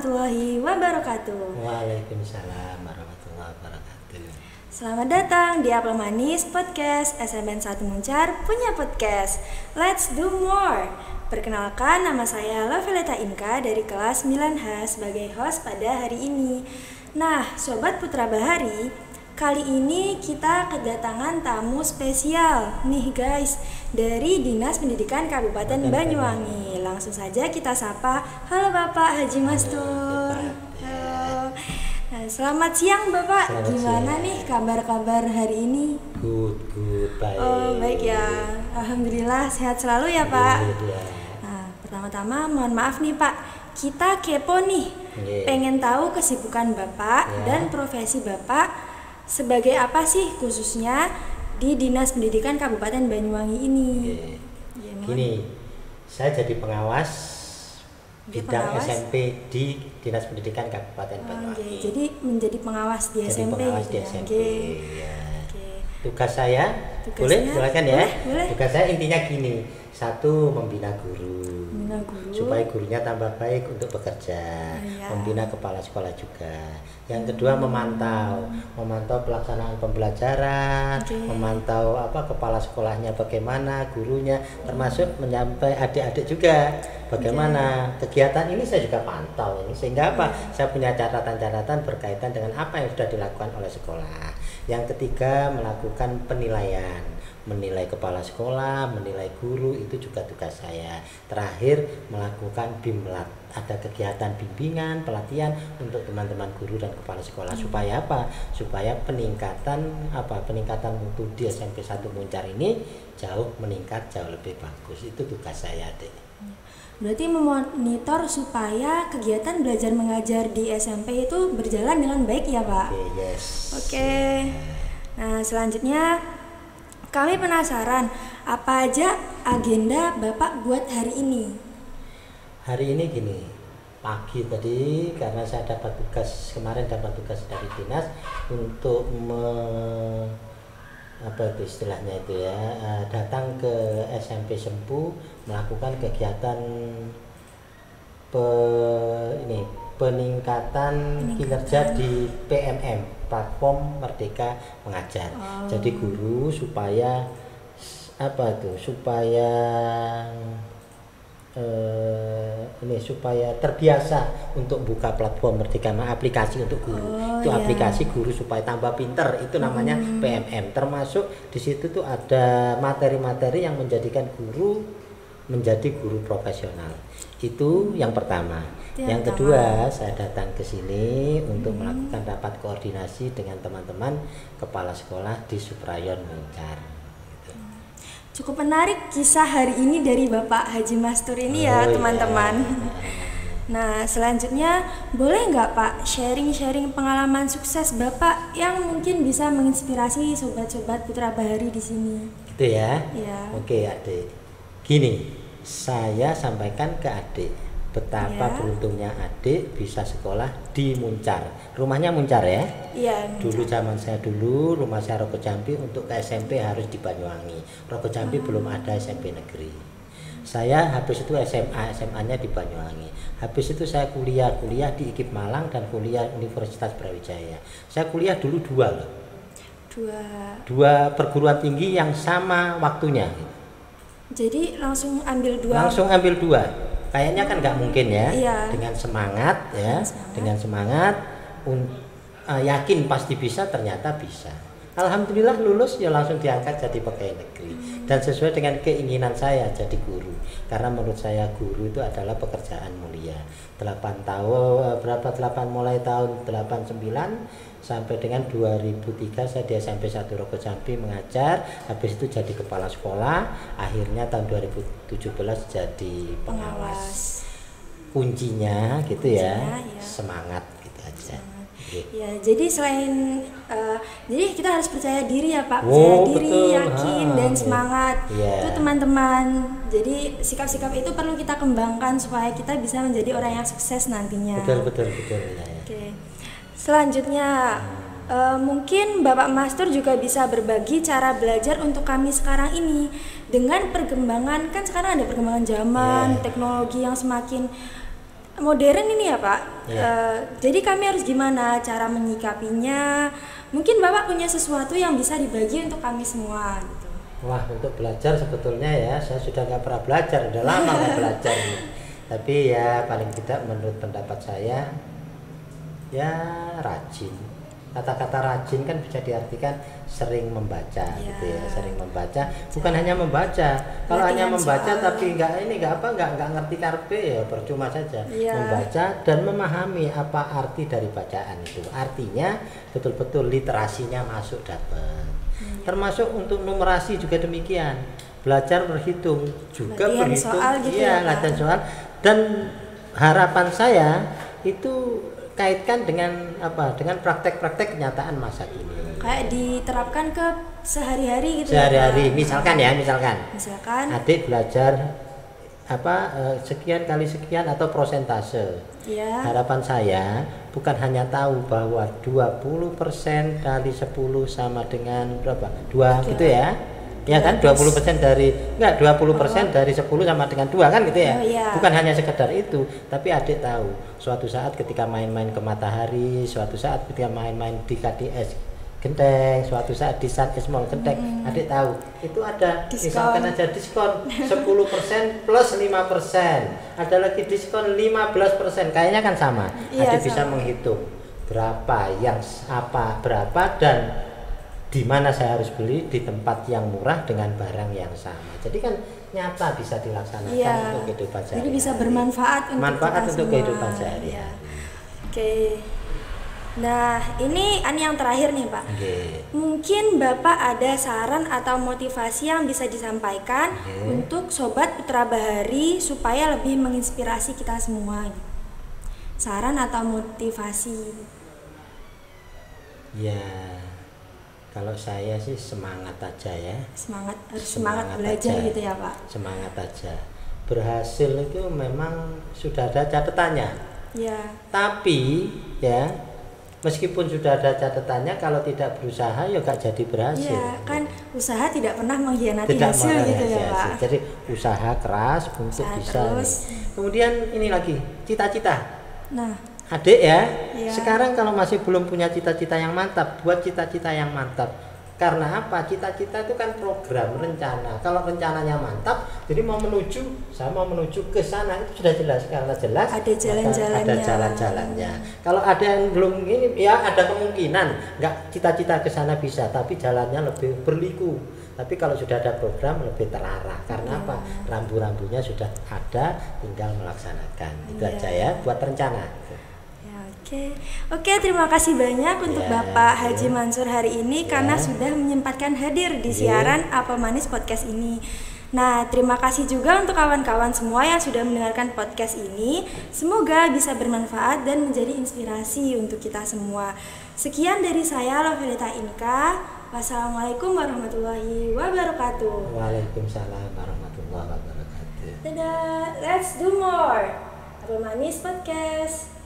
warahmatullahi wabarakatuh. Waalaikumsalam warahmatullahi wabarakatuh. Selamat datang di Apel Manis Podcast SMN 1 Muncar punya podcast Let's Do More. Perkenalkan, nama saya Loveleta Inka dari kelas 9H sebagai host pada hari ini. Nah, Sobat Putra Bahari, kali ini kita kedatangan tamu spesial nih guys, dari Dinas Pendidikan Kabupaten Banyuwangi. Langsung saja kita sapa. Halo Bapak Haji Mastur. Halo. Nah, selamat siang Bapak. Selamat Gimana siang. nih kabar-kabar hari ini? Good, baik. Oh baik ya, Alhamdulillah sehat selalu ya Pak. Good, ya. Nah, pertama-tama mohon maaf nih Pak, kita kepo nih, Iya. pengen tahu kesibukan Bapak Ya. dan profesi Bapak sebagai apa sih khususnya di Dinas Pendidikan Kabupaten Banyuwangi ini. Oke. Ya, mohon. Gini, saya jadi pengawas Dia bidang pengawas? SMP di Dinas Pendidikan Kabupaten Oh, Banyuwangi. oke. Jadi menjadi pengawas di Jadi SMP pengawas gitu di ya. SMP. Oke. Ya. Oke. Tugas saya, Tugasnya? boleh silakan ya. Boleh. Tugas saya intinya gini, satu membina guru. Membina guru. Supaya gurunya tambah baik untuk bekerja, Iya. membina kepala sekolah juga. Yang kedua memantau pelaksanaan pembelajaran, Oke. memantau kepala sekolahnya bagaimana, gurunya, termasuk menyampai adik-adik juga bagaimana kegiatan ini saya juga pantau ini, sehingga saya punya catatan-catatan berkaitan dengan apa yang sudah dilakukan oleh sekolah. Yang ketiga melakukan penilaian, menilai kepala sekolah, menilai guru, itu juga tugas saya. Terakhir melakukan BIMLAT, ada kegiatan bimbingan, pelatihan untuk teman-teman guru dan kepala sekolah. Supaya apa? Supaya peningkatan mutu di SMP 1 Muncar ini jauh meningkat, jauh lebih bagus. Itu tugas saya, Dek. Berarti memonitor supaya kegiatan belajar mengajar di SMP itu berjalan dengan baik ya Pak? Oke, yes. Oke. Nah, selanjutnya kami penasaran apa aja agenda Bapak buat hari ini? Hari ini gini, pagi tadi karena saya kemarin dapat tugas dari dinas untuk datang ke SMP Sempu melakukan kegiatan peningkatan kinerja di PMM, Platform Merdeka Mengajar. Jadi guru supaya supaya terbiasa untuk buka platform Merdeka, aplikasi untuk guru. Aplikasi guru supaya tambah pinter, itu namanya PMM. Termasuk di situ tuh ada materi-materi yang menjadikan guru menjadi guru profesional. Itu yang pertama. Yang kedua, saya datang ke sini untuk melakukan rapat koordinasi dengan teman-teman kepala sekolah di Suprayon Muncar. Cukup menarik kisah hari ini dari Bapak Haji Mastur ini ya teman-teman. Nah, selanjutnya boleh nggak Pak sharing-sharing pengalaman sukses Bapak yang mungkin bisa menginspirasi sobat-sobat Putra Bahari di sini? Gitu ya? Iya. Oke, Adik. Gini, saya sampaikan ke Adik betapa beruntungnya Adik bisa sekolah di Muncar. Rumahnya Muncar ya? Iya. Dulu zaman saya rumah saya Rogo Jambi, untuk ke SMP harus di Banyuwangi. Rogo Jambi belum ada SMP negeri. Saya habis itu SMA-nya di Banyuwangi. Habis itu saya kuliah di IKIP Malang dan kuliah Universitas Brawijaya. Saya kuliah dulu dua perguruan tinggi yang sama waktunya. Jadi langsung ambil dua. Kayaknya kan nggak mungkin ya. Iya. Dengan semangat, yakin pasti bisa, ternyata bisa. Alhamdulillah lulus ya langsung diangkat jadi pegawai negeri. Dan sesuai dengan keinginan saya jadi guru. Karena menurut saya guru itu adalah pekerjaan mulia. 8 tahun mulai tahun 89 sampai dengan 2003 saya di SMP 1 Rogo Jambi mengajar, habis itu jadi kepala sekolah, akhirnya tahun 2017 jadi pengawas. Kuncinya gitu ya, semangat gitu aja. Ya, jadi selain jadi kita harus percaya diri ya Pak, percaya diri, betul. yakin dan semangat. Iya. Itu teman-teman. Jadi sikap-sikap itu perlu kita kembangkan supaya kita bisa menjadi orang yang sukses nantinya. Betul ya. Oke. Selanjutnya mungkin Bapak Mastur juga bisa berbagi cara belajar untuk kami sekarang ini dengan perkembangan, kan sekarang ada perkembangan zaman, teknologi yang semakin modern ini ya Pak. Iya. Jadi kami harus gimana cara menyikapinya? Mungkin Bapak punya sesuatu yang bisa dibagi untuk kami semua gitu. Wah, untuk belajar sebetulnya ya saya sudah nggak pernah belajar, udah lama nggak belajar ini. Tapi ya paling tidak menurut pendapat saya ya rajin. Kata-kata rajin kan bisa diartikan sering membaca gitu ya, sering membaca. Bukan hanya membaca. Kalau hanya membaca tapi nggak ngerti karpe ya percuma saja. Membaca dan memahami apa arti dari bacaan itu. Artinya betul-betul literasinya masuk dapat. Termasuk untuk numerasi juga demikian. Belajar berhitung juga latihan berhitung. Soal gitu iya, latihan soal. Dan harapan saya itu kaitkan dengan apa? Dengan praktek-praktek kenyataan masa kini. Kayak diterapkan ke sehari-hari gitu. Sehari-hari, ya, misalkan adik belajar sekian kali sekian atau prosentase. Ya. Harapan saya bukan hanya tahu bahwa 20% kali 10 sama dengan berapa? 2 gitu ya. Ya kan 20% dari 20% dari 10 sama dengan 2 kan gitu ya. Bukan hanya sekedar itu, tapi adik tahu suatu saat ketika main-main ke matahari, suatu saat ketika main-main di KDS Genteng, suatu saat di Satgas Mall Genteng, adik tahu itu ada diskon. Misalkan aja diskon 10% plus 5%, ada lagi diskon 15%, kayaknya kan sama. Adik bisa menghitung berapa berapa dan di mana saya harus beli di tempat yang murah dengan barang yang sama. Jadi kan nyata bisa dilaksanakan untuk kehidupan sehari-hari. Jadi bisa bermanfaat untuk kehidupan sehari-hari. Oke. Nah, ini yang terakhir nih Pak. Mungkin Bapak ada saran atau motivasi yang bisa disampaikan untuk Sobat Putra Bahari supaya lebih menginspirasi kita semua. Saran atau motivasi? Ya, kalau saya sih semangat aja ya. Semangat belajar aja. Gitu ya Pak. Semangat aja. Berhasil itu memang sudah ada catatannya. Ya. Tapi ya meskipun sudah ada catatannya, kalau tidak berusaha ya gak jadi berhasil. Iya, kan usaha tidak pernah mengkhianati hasil gitu ya Pak. Jadi usaha keras untuk bisa. Kemudian ini lagi cita-cita. Nah, adik ya, sekarang kalau masih belum punya cita-cita yang mantap, buat cita-cita yang mantap. Karena apa? Cita-cita itu kan program, rencana. Kalau rencananya mantap, jadi saya mau menuju ke sana itu sudah jelas. Karena jelas ada jalan-jalannya. Ada jalan-jalannya. Kalau ada yang belum ini, ya ada kemungkinan nggak cita-cita ke sana bisa, tapi jalannya lebih berliku. Tapi kalau sudah ada program lebih terarah. Karena apa? Rambu-rambunya sudah ada, tinggal melaksanakan. Itu aja ya, buat rencana. Oke, terima kasih banyak untuk Bapak Haji Mansur hari ini karena sudah menyempatkan hadir di siaran Apel Manis Podcast ini. Nah, terima kasih juga untuk kawan-kawan semua yang sudah mendengarkan podcast ini. Semoga bisa bermanfaat dan menjadi inspirasi untuk kita semua. Sekian dari saya, Lovelita Inka. Wassalamualaikum warahmatullahi wabarakatuh. Waalaikumsalam warahmatullahi wabarakatuh. Dadah, let's do more. Apel Manis Podcast.